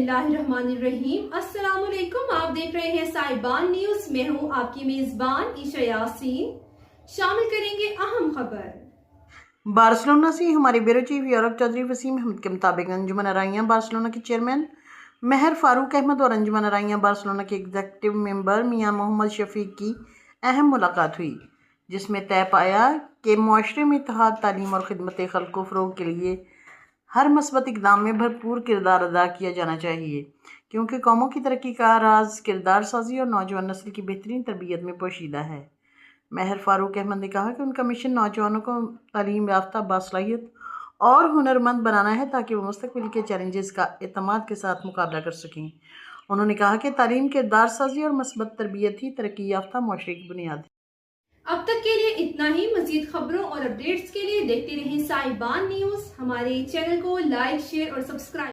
बिस्मिल्लाहिर्रहमानिर्रहीम। अस्सलाम वालेकुम। आप देख रहे हैं साहिबान न्यूज। मैं हूं आपकी मेजबान ईशा यासीन। शामिल करेंगे अहम खबर। बार्सिलोना से हमारे bureau chief Europe Chaudhry Waseem Ahmed के मुताबिक अंजुमन आराइयां बार्सिलोना के चेयरमैन महर फारूक अहमद और अंजुमन आराइयां बार्सिलोना के एग्जीक्यूटिव मेंबर मियां मोहम्मद शफीक की अहम मुलाकात हुई, जिसमें तय पाया कि मुआशरे में इत्तेहाद, तालीम और खिदमत खल्क को फ़रोग़ के लिए हर मस्बत इक़दाम में भरपूर किरदार अदा किया जाना चाहिए, क्योंकि कौमों की तरक्की का राज किरदार साजी और नौजवान नस्ल की बेहतरीन तरबियत में पोशीदा है। महर फारूक अहमद ने कहा कि उनका मिशन नौजवानों को तालीम याफ्ता, बासलाहियत और हुनरमंद बनाना है, ताकि वो मुस्तक़बिल के चैलेंजेस का एतमाद के साथ मुकाबला कर सकें। उन्होंने कहा कि तालीम, किरदार साजी और मस्बत तरबियत ही तरक्की याफ्ता मुआशरे की बुनियाद है। अब तक के लिए इतना ही। मजीद खबरों और अपडेट्स के लिए देखते रहें साहिबान न्यूज। हमारे चैनल को लाइक, शेयर और सब्सक्राइब